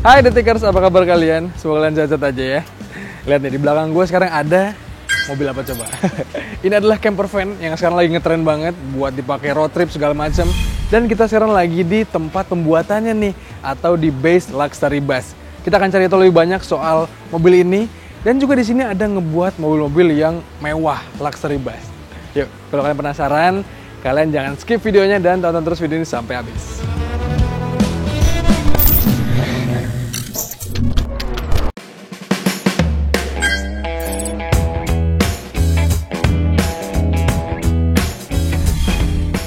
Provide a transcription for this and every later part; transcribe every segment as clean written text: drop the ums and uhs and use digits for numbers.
Hai Detikers, apa kabar kalian? Semoga kalian sehat aja ya. Lihat nih, di belakang gue sekarang ada mobil apa coba? Ini adalah camper van yang sekarang lagi ngetren banget buat dipakai road trip segala macam. Dan kita sekarang lagi di tempat pembuatannya nih, atau di base Luxury Bus. Kita akan cari tahu lebih banyak soal mobil ini. Dan juga di sini ada ngebuat mobil-mobil yang mewah, Luxury Bus. Yuk, kalau kalian penasaran, kalian jangan skip videonya dan tonton terus video ini sampai habis.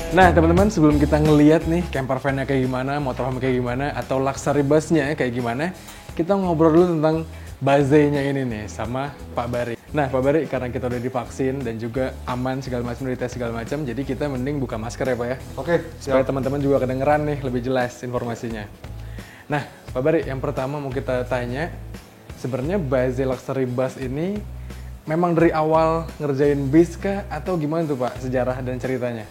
Nah teman-teman, sebelum kita ngeliat nih camper van-nya kayak gimana, motorhome kayak gimana, atau luxury bus-nya kayak gimana, kita ngobrol dulu tentang Baze-nya ini nih sama Pak Bari. Nah Pak Bari, karena kita udah divaksin dan juga aman segala macam, dari tes segala macam, jadi kita mending buka masker ya Pak ya. Oke, supaya teman-teman juga kedengeran nih lebih jelas informasinya. Nah Pak Bari, yang pertama mau kita tanya, sebenarnya Baze Luxury Bus ini memang dari awal ngerjain bis kah atau gimana tuh Pak sejarah dan ceritanya?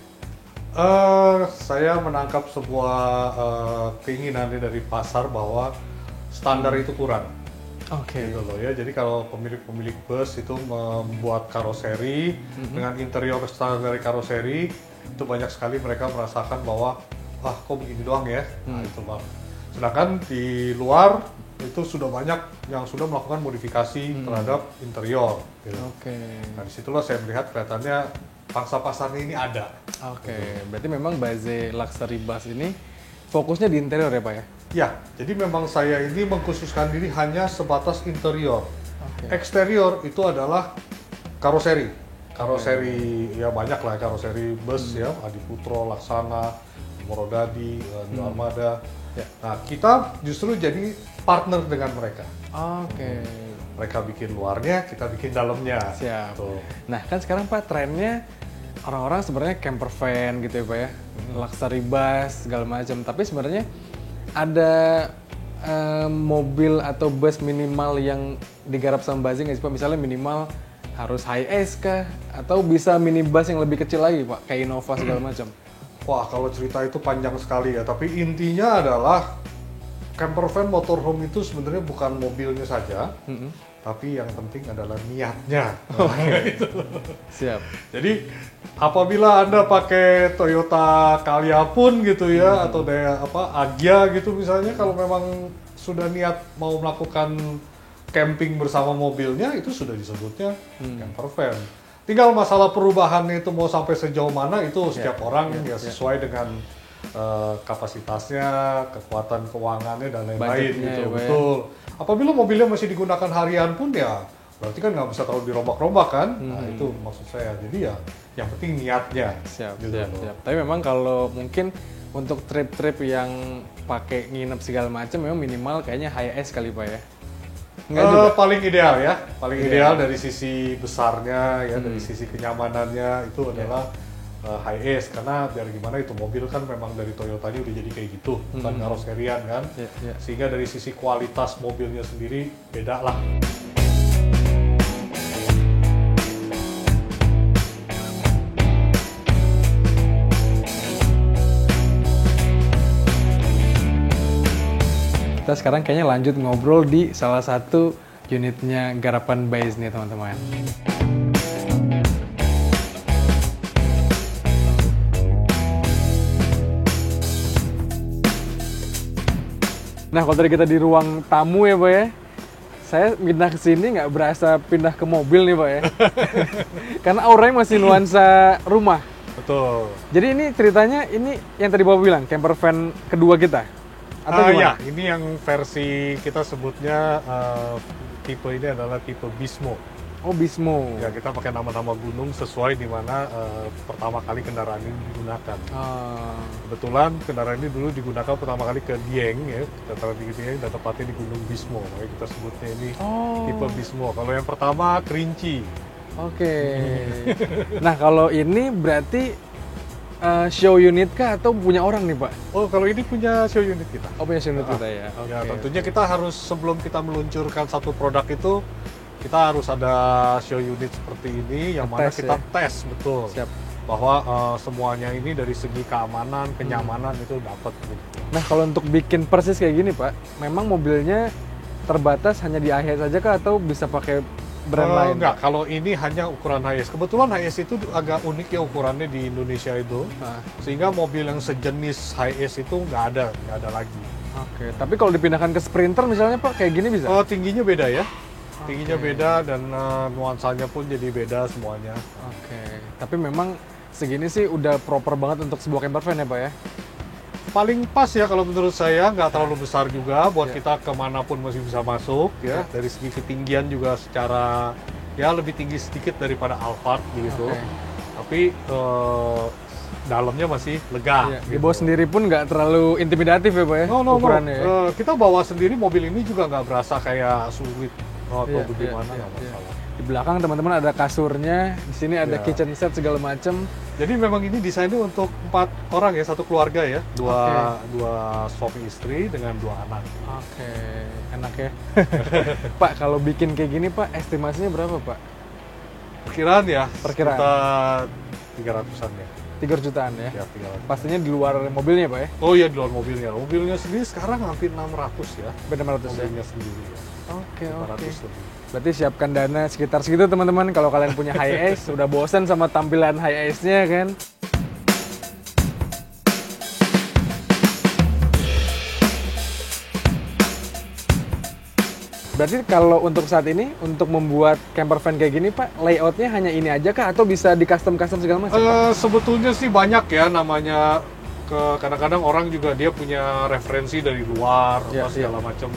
Saya menangkap sebuah keinginan dari pasar bahwa standar itu kurang. Oke. Gitu loh ya. Jadi kalau pemilik bus itu membuat karoseri dengan interior standar dari karoseri, itu banyak sekali mereka merasakan bahwa kok begini doang ya. Nah, itu Bang. Sedangkan di luar itu sudah banyak yang sudah melakukan modifikasi terhadap interior. Gitu. Oke. Nah disitulah saya melihat kelihatannya pangsa pasarnya ini ada. Oke, berarti memang Baze Luxury Bus ini fokusnya di interior ya Pak ya? Ya, jadi memang saya ini mengkhususkan diri hanya sebatas interior. Oke. Eksterior itu adalah karoseri. Karoseri ya banyak lah karoseri bus ya, Adi Putro, Laksana, Morodadi, New Armada. Ya. Nah, kita justru jadi partner dengan mereka. Oke. Mereka bikin luarnya, kita bikin dalamnya. Siap. Tuh. Nah kan sekarang Pak trennya orang-orang sebenarnya camper van gitu ya Pak ya, luxury bus segala macam. Tapi sebenarnya ada mobil atau bus minimal yang digarap sama Baze nggak sih Pak? Misalnya minimal harus high ace kah? Atau bisa minibus yang lebih kecil lagi Pak, kayak Innova segala macam? Wah, kalau cerita itu panjang sekali ya. Tapi intinya adalah camper van motorhome itu sebenarnya bukan mobilnya saja, tapi yang penting adalah niatnya. Gitu. Siap. Jadi apabila Anda pakai Toyota Calya pun gitu ya, atau Agya gitu misalnya, kalau memang sudah niat mau melakukan camping bersama mobilnya, itu sudah disebutnya camper van. Tinggal masalah perubahannya itu mau sampai sejauh mana, itu setiap orang ya sesuai dengan kapasitasnya, kekuatan keuangannya dan lain-lain gitu. Ya, betul. Apabila mobilnya masih digunakan harian pun ya berarti kan nggak bisa terlalu dirombak-rombak kan. Nah itu maksud saya. Jadi ya yang penting niatnya. Siap, gitu siap. Tapi memang kalau mungkin untuk trip-trip yang pakai nginep segala macam memang minimal kayaknya high S kali Pak ya. Paling ideal ya, paling ideal dari sisi besarnya ya, dari sisi kenyamanannya itu adalah high ace, karena biar gimana itu mobil kan memang dari Toyotanya udah jadi kayak gitu, bukan karoserian kan, sehingga dari sisi kualitas mobilnya sendiri beda lah. Kita sekarang kayaknya lanjut ngobrol di salah satu unitnya garapan Baze nih teman-teman. Nah kalau tadi kita di ruang tamu ya Pak ya, saya pindah ke sini nggak berasa pindah ke mobil nih Pak ya. Karena auranya masih nuansa rumah. Betul. Jadi ini ceritanya, ini yang tadi Bapak bilang, camper van kedua kita? Atau gimana? Ya, ini yang versi kita sebutnya tipe ini adalah tipe Bismo. Oh Bismo. Ya, kita pakai nama-nama gunung sesuai di mana pertama kali kendaraan ini digunakan. Kebetulan kendaraan ini dulu digunakan pertama kali ke Dieng ya, dataran tinggi Dieng, dan tepatnya di Gunung Bismo. Makanya kita sebutnya ini tipe Bismo. Kalau yang pertama Kerinci. Oke. Nah kalau ini berarti show unit kah atau punya orang nih Pak? Oh, kalau ini punya show unit kita. Oh punya show unit kita ya. Ya, tentunya kita harus, sebelum kita meluncurkan satu produk itu, kita harus ada show unit seperti ini yang mana kita tes betul. Siap. bahwa semuanya ini dari segi keamanan, kenyamanan itu dapat. Gitu. Nah, kalau untuk bikin persis kayak gini, Pak, memang mobilnya terbatas hanya di HS saja kah atau bisa pakai brand lain? Enggak, kalau ini hanya ukuran HS. Kebetulan HS itu agak unik ya ukurannya di Indonesia itu. Nah, Sehingga mobil yang sejenis HS itu nggak ada lagi. oke. Tapi kalau dipindahkan ke Sprinter misalnya, Pak, kayak gini bisa? Tingginya beda ya. Tingginya beda dan nuansanya pun jadi beda semuanya. Oke. Tapi memang segini sih udah proper banget untuk sebuah camper van ya, Pak ya? Paling pas ya kalau menurut saya, nggak terlalu besar juga buat kita kemanapun masih bisa masuk ya. Dari segi ketinggian juga secara ya lebih tinggi sedikit daripada Alphard gitu. Oke. Tapi dalamnya masih lega. Iya. gitu. Dibawa sendiri pun nggak terlalu intimidatif ya, Pak ya? No. Ukurannya ya? Kita bawa sendiri mobil ini juga nggak berasa kayak sulit atau Iya, bagaimana iya, nggak iya. masalah. Di belakang teman-teman ada kasurnya, di sini ada Iya. kitchen set segala macam. Jadi memang ini desainnya untuk 4 orang ya, satu keluarga ya, dua suami istri dengan 2 anak. Oke, enak ya. Pak, kalau bikin kayak gini, Pak, estimasinya berapa, Pak? Perkiraan ya, Perkiraan. sekitar 300-an ya. 3 jutaan ya? Ya, 300. Pastinya di luar mobilnya, Pak ya? Oh iya, di luar mobilnya. Mobilnya sendiri sekarang hampir 600 ya. Benar 600 ya? Mobilnya sendiri ya. Oke, 500 lebih. Berarti siapkan dana sekitar segitu teman-teman kalau kalian punya HiAce, udah bosan sama tampilan HiAce-nya kan. Berarti kalau untuk saat ini, untuk membuat camper van kayak gini Pak, layoutnya hanya ini aja kah atau bisa di custom-custom segala macam? Sebetulnya sih banyak ya namanya. Kadang-kadang orang juga dia punya referensi dari luar Ya, atau segala macam.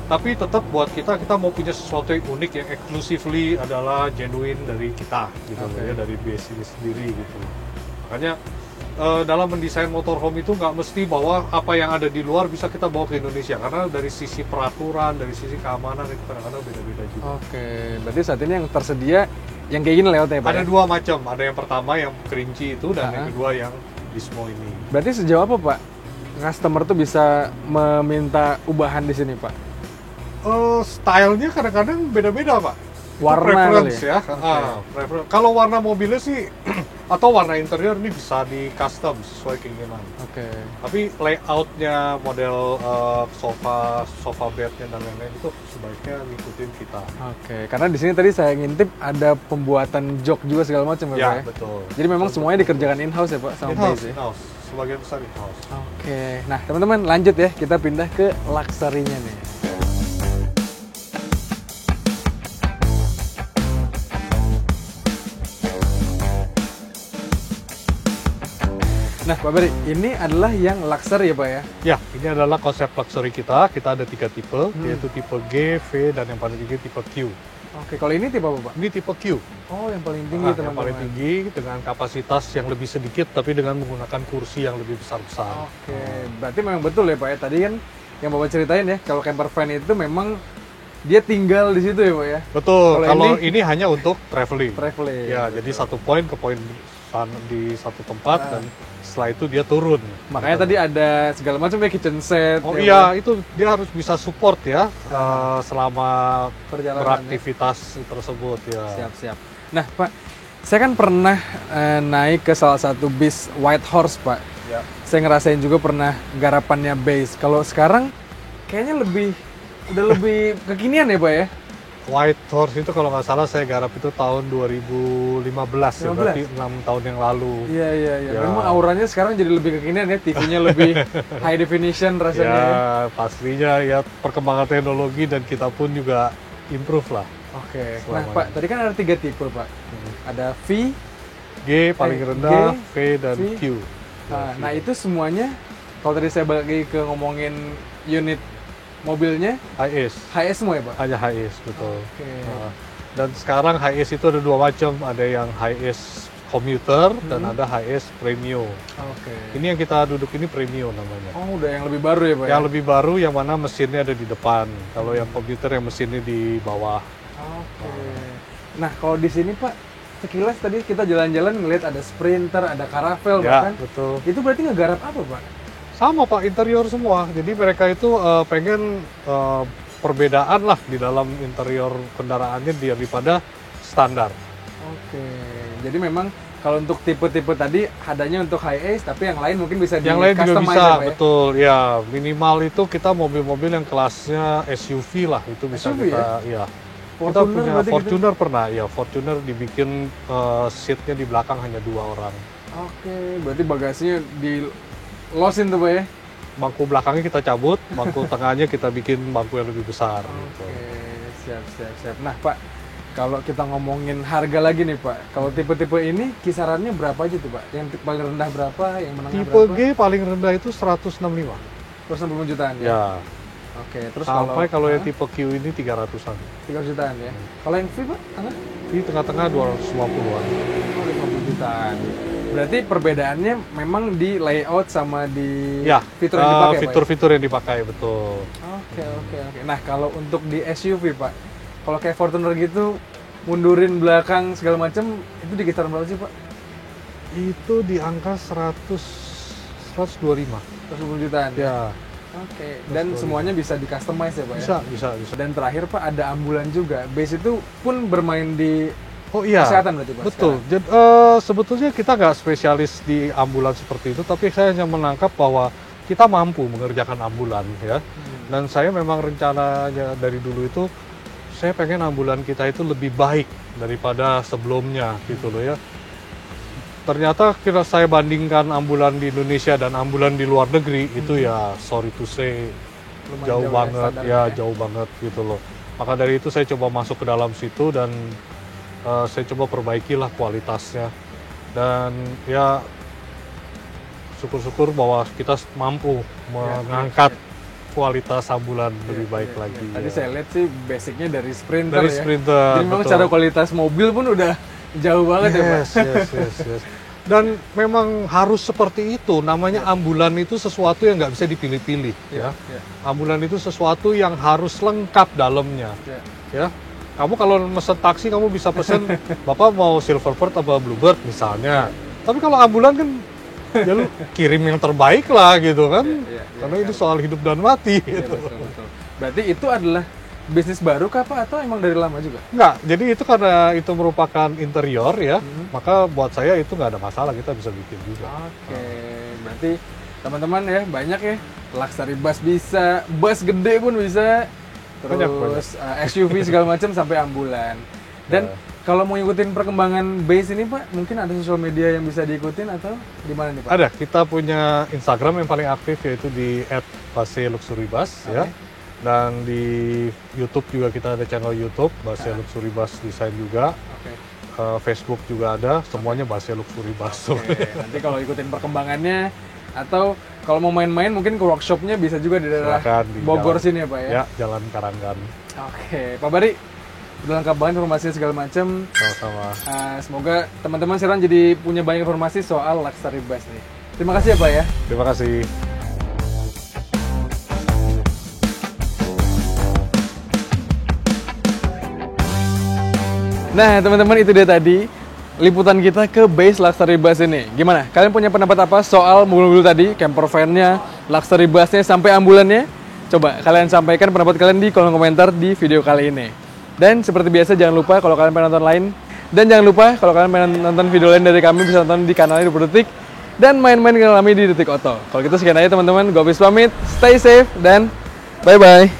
Tapi tetap buat kita mau punya sesuatu yang unik yang exclusively adalah genuine dari kita gitu Oke. ya, dari base ini sendiri gitu. Makanya dalam mendesain motorhome itu nggak mesti bahwa apa yang ada di luar bisa kita bawa ke Indonesia karena dari sisi peraturan, dari sisi keamanan itu kadang-kadang beda-beda juga. Oke, berarti saat ini yang tersedia yang kayak gini layoutnya Pak? Ada ya? 2 macam, ada yang pertama yang kerinci itu dan yang Ah. kedua yang Dismo ini. Berarti sejauh apa Pak customer tuh bisa meminta ubahan di sini Pak? Stylenya kadang-kadang beda-beda pak. Itu Warna preference kali ya. Kalau warna mobilnya sih atau warna interior ini bisa di custom sesuai keinginan. Oke. Tapi layoutnya, model sofa bednya dan lain-lain itu sebaiknya ngikutin kita. Oke, karena di sini tadi saya ngintip ada pembuatan jok juga segala macam ya, Pak Ya ya? betul. Jadi memang semuanya dikerjakan in-house ya Pak sama In-house, Blaze ya? in-house. Sebagian besar in-house. Oke, nah teman-teman lanjut ya, kita pindah ke luxury-nya nih. Nah Pak Beri, ini adalah yang luxury ya Pak ya? Ya, ini adalah konsep luxury kita. Kita ada 3 tipe, yaitu tipe G, V, dan yang paling tinggi tipe Q. Oke, kalau ini tipe apa Pak? Ini tipe Q. Oh, yang paling tinggi Yang teman-teman. paling tinggi dengan kapasitas yang lebih sedikit tapi dengan menggunakan kursi yang lebih besar-besar. Oke, berarti memang betul ya Pak ya. Tadi kan yang Bapak ceritain ya, kalau camper van itu memang dia tinggal di situ ya Pak ya? Betul. Kalau Kalau ini hanya untuk traveling. Traveling. Ya, jadi satu poin ke poin di satu tempat dan setelah itu dia turun. Makanya tadi ada segala macam ya, kitchen set. Oh ya, iya, Pak. itu dia harus bisa support ya selama Perjalanan, beraktivitas tersebut ya. Siap-siap. Nah Pak, saya kan pernah naik ke salah satu bis White Horse Pak. Ya. Saya ngerasain juga pernah garapannya Base. Kalau sekarang kayaknya udah lebih kekinian ya Pak ya? White Horse itu kalau nggak salah saya garap itu tahun 2015 ya, 15? berarti 6 tahun yang lalu. Iya. Ya. Memang auranya sekarang jadi lebih kekinian ya, TV-nya lebih high definition rasanya. Ya, Ya. pastinya ya perkembangan teknologi dan kita pun juga improve lah. Oke. Nah Selamanya. Pak, tadi kan ada 3 tipe Pak. Ada V. G paling rendah, V dan V. Q. Nah itu semuanya. Kalau tadi saya balik lagi ke ngomongin unit mobilnya, HS, HS semua ya Pak? hanya HS betul. Oke. Nah, dan sekarang HS itu ada 2 macam, ada yang HS commuter dan ada HS premium. Oke. Ini yang kita duduk ini premium namanya. Oh, udah yang lebih baru ya, Pak? Yang lebih baru yang mana mesinnya ada di depan. Kalau yang komputer yang mesinnya di bawah. Oke. Nah, kalau di sini, Pak, sekilas tadi kita jalan-jalan ngelihat ada Sprinter, ada Caravelle Ya, bahkan. betul. Itu berarti ngegarap apa, Pak? Sama Pak, interior semua. Jadi mereka itu pengen perbedaan lah di dalam interior kendaraannya daripada standar. Oke. Jadi memang Kalau untuk tipe-tipe tadi adanya untuk high ace, tapi yang lain mungkin bisa di Yang lain juga customize bisa, ya, Pak, ya? betul. Ya, minimal itu kita mobil-mobil yang kelasnya SUV lah, itu bisa SUV kita, ya. Kita Fortuner punya berarti gitu? Fortuner pernah, ya. Fortuner dibikin seatnya di belakang hanya 2 orang. Oke, berarti bagasinya di losin tuh Pak ya? Bangku belakangnya kita cabut, bangku tengahnya kita bikin bangku yang lebih besar. Gitu. Oke, siap. Nah Pak, kalau kita ngomongin harga lagi nih Pak, kalau tipe-tipe ini kisarannya berapa aja tuh Pak? Yang paling rendah berapa, yang menengah Tipe berapa? G paling rendah itu 165. 160 jutaan ya? Ya, Oke, terus sampai kalau yang Hah? tipe Q ini 300-an. 300 jutaan ya? Kalau yang V Pak, tengah? Di tengah-tengah 250-an. Oh, 50 jutaan. Berarti perbedaannya memang di layout sama di Ya, fitur yang dipakai Pak ya? fitur-fitur yang dipakai, betul. Oke. Nah, kalau untuk di SUV Pak, kalau kayak Fortuner gitu, mundurin belakang segala macam, itu di kisaran berapa sih Pak? Itu di angka 125. 110 jutaan. Ya, Oke. Dan semuanya bisa di customize ya Pak ya? bisa. Dan terakhir Pak ada ambulan juga. Base itu pun bermain di Oh iya, kesehatan berarti Pak? betul. Jadi, sebetulnya kita nggak spesialis di ambulan seperti itu, tapi saya hanya menangkap bahwa kita mampu mengerjakan ambulan ya. Dan saya memang rencananya dari dulu itu, saya pengen ambulan kita itu lebih baik daripada sebelumnya gitu loh ya. Ternyata kira saya bandingkan ambulan di Indonesia dan ambulan di luar negeri itu ya sorry to say Lumayan jauh ya banget standarnya ya, jauh banget gitu loh. Maka dari itu saya coba masuk ke dalam situ dan saya coba perbaikilah kualitasnya. Dan ya syukur-syukur bahwa kita mampu mengangkat kualitas ambulan lebih baik lagi. Tadi ya. saya lihat sih basicnya dari Sprinter Dari ya. Sprinter, Jadi memang betul. secara kualitas mobil pun udah jauh banget ya Pak? Yes. Dan memang harus seperti itu. Namanya ambulan itu sesuatu yang nggak bisa dipilih-pilih. Ya. Ambulan itu sesuatu yang harus lengkap dalamnya. Ya. Kamu kalau mesen taksi kamu bisa pesen, Bapak mau Silverbird atau Bluebird misalnya. Tapi kalau ambulan kan ya lu kirim yang terbaik lah gitu kan. Karena ini soal hidup dan mati. Iya, Gitu. betul. Berarti itu adalah bisnis baru kah Pak atau emang dari lama juga? Enggak, jadi itu karena itu merupakan interior ya, maka buat saya itu nggak ada masalah, kita bisa bikin juga. Oke, berarti teman-teman ya banyak ya, luxury bus bisa, bus gede pun bisa, terus SUV segala macam sampai ambulan. Dan kalau mau ngikutin perkembangan base ini Pak, mungkin ada sosial media yang bisa diikutin atau di mana nih Pak? Ada, kita punya Instagram yang paling aktif yaitu di @baseluxurybus ya. Dan di YouTube juga kita ada channel YouTube, Base Luxury Bus Design juga. Facebook juga ada, semuanya Base Luxury Bus. Nanti kalau ikutin perkembangannya atau kalau mau main-main mungkin ke workshopnya bisa juga di daerah Silakan di Bogor jalan- sini ya Pak ya? Ya, Jalan Karanggan. Oke, Pak Bari, udah lengkap banget informasinya segala macam. Sama-sama. Semoga teman-teman sekarang jadi punya banyak informasi soal luxury bus nih. Terima kasih ya Pak ya. Terima kasih. Nah teman-teman itu dia tadi liputan kita ke base luxury bus ini. Gimana? Kalian punya pendapat apa soal mobil-mobil tadi? Camper van-nya, luxury bus-nya, sampai ambulannya? Coba kalian sampaikan pendapat kalian di kolom komentar di video kali ini. Dan seperti biasa jangan lupa kalau kalian pengen nonton lain. Dan jangan lupa kalau kalian pengen nonton video lain dari kami bisa nonton di kanal 20 Detik. Dan main-main dengan kami di Detik Auto. Kalau gitu sekian aja teman-teman. Gue Hafiz pamit. Stay safe dan bye-bye.